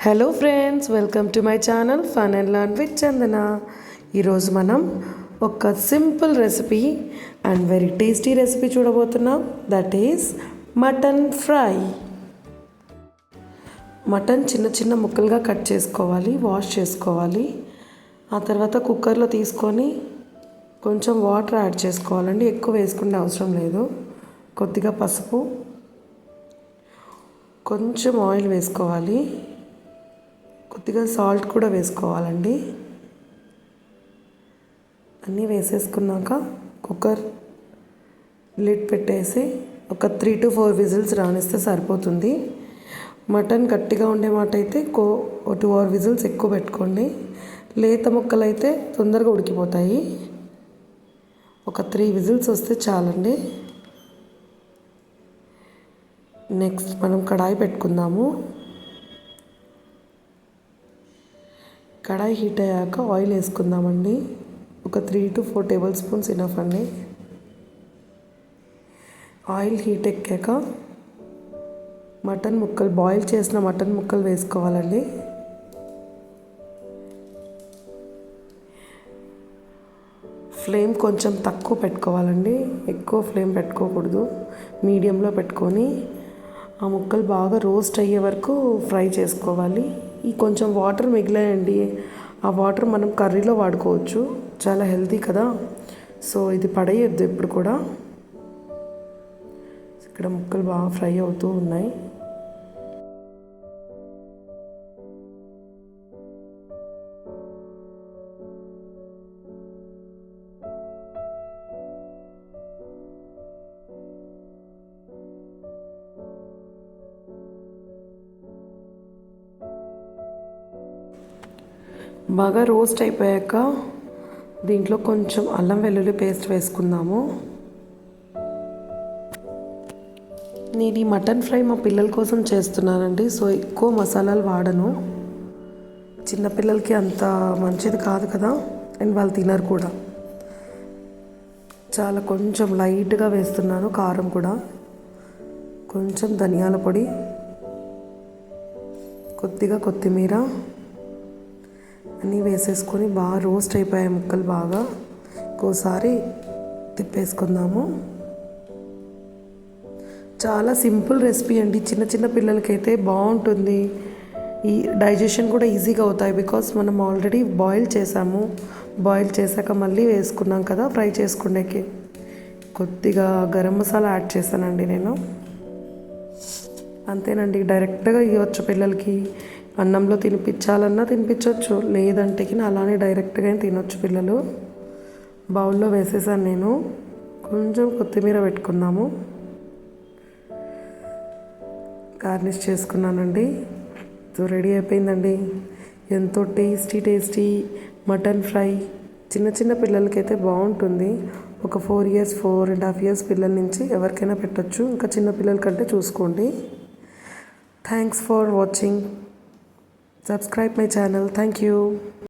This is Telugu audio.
Hello friends, welcome to my channel fun and learn with Chandana. ఈరోజు మనం ఒక simple recipe and very tasty recipe చూడబోతున్నాం. That is mutton fry. Mutton చిన్న చిన్న ముక్కలుగా కట్ చేసుకోవాలి, వాష్ చేసుకోవాలి. ఆ తర్వాత కుక్కర్లో తీసుకొని కొంచెం వాటర్ యాడ్ చేసుకోవాలండి. ఎక్కువ వేసుకునే అవసరం లేదు. కొద్దిగా పసుపు, కొంచెం ఆయిల్ వేసుకోవాలి, కొద్దిగా సాల్ట్ కూడా వేసుకోవాలండి. అన్నీ వేసేసుకున్నాక కుక్కర్ లిడ్ పెట్టేసి ఒక 3 to 4 విజిల్స్ రానిస్తే సరిపోతుంది. మటన్ గట్టిగా ఉండే మాట అయితే 2 విజిల్స్ ఎక్కువ పెట్టుకోండి. లేత ముక్కలు అయితే తొందరగా ఉడికిపోతాయి. ఒక 3 విజిల్స్ వస్తే చాలండి. నెక్స్ట్ మనం కడాయి పెట్టుకుందాము. కడాయి హీట్ అయ్యాక ఆయిల్ వేసుకుందామండి. ఒక 3 to 4 టేబుల్ స్పూన్స్ ఇనఫ్ అండి. ఆయిల్ హీట్ ఎక్కాక మటన్ ముక్కలు, బాయిల్ చేసిన మటన్ ముక్కలు వేసుకోవాలండి. ఫ్లేమ్ కొంచెం తక్కువ పెట్టుకోవాలండి, ఎక్కువ ఫ్లేమ్ పెట్టుకోకూడదు. మీడియంలో పెట్టుకొని ఆ ముక్కలు బాగా రోస్ట్ అయ్యే వరకు ఫ్రై చేసుకోవాలి. ఈ కొంచెం వాటర్ మిగిలాయండి, ఆ వాటర్ మనం కర్రీలో వాడుకోవచ్చు. చాలా హెల్తీ కదా, సో ఇది పడేయద్దు ఎప్పుడు కూడా. ఇక్కడ ముక్కలు బాగా ఫ్రై అవుతూ ఉన్నాయి. బాగా రోస్ట్ అయిపోయాక దీంట్లో కొంచెం అల్లం వెల్లుల్లి పేస్ట్ వేసుకుందాము. నేను ఈ మటన్ ఫ్రై మా పిల్లల కోసం చేస్తున్నానండి, సో ఎక్కువ మసాలాలు వాడను. చిన్నపిల్లలకి అంత మంచిది కాదు కదా, అండ్ వాళ్ళు తినరు కూడా. చాలా కొంచెం లైట్గా వేస్తున్నాను. కారం కూడా, కొంచెం ధనియాల పొడి, కొద్దిగా కొత్తిమీర అన్నీ వేసేసుకొని బాగా రోస్ట్ అయిపోయాయి ముక్కలు. బాగా ఇంకోసారి తిప్పేసుకుందాము. చాలా సింపుల్ రెసిపీ అండి. చిన్న చిన్న పిల్లలకైతే బాగుంటుంది. ఈ డైజెషన్ కూడా ఈజీగా అవుతాయి, బికాస్ మనం ఆల్రెడీ బాయిల్ చేసాము. బాయిల్ చేశాక మళ్ళీ వేసుకున్నాం కదా ఫ్రై చేసుకునేకి. కొద్దిగా గరం మసాలా యాడ్ చేశానండి నేను. అంతేనండి, డైరెక్ట్గా ఇవ్వచ్చు పిల్లలకి. అన్నంలో తినిపించాలన్నా తినిపించవచ్చు, లేదంటే అలానే డైరెక్ట్గా తినొచ్చు పిల్లలు. బౌల్లో వేసేసాను నేను. కొంచెం కొత్తిమీర పెట్టుకున్నాము, గార్నిష్ చేసుకున్నానండి. సో రెడీ అయిపోయిందండి. ఎంతో టేస్టీ మటన్ ఫ్రై. చిన్న చిన్న పిల్లలకైతే బాగుంటుంది. ఒక 4.5 years పిల్లల నుంచి ఎవరికైనా పెట్టచ్చు. ఇంకా చిన్న పిల్లల కంటే చూసుకోండి. Thanks for watching. Subscribe my channel. Thank you.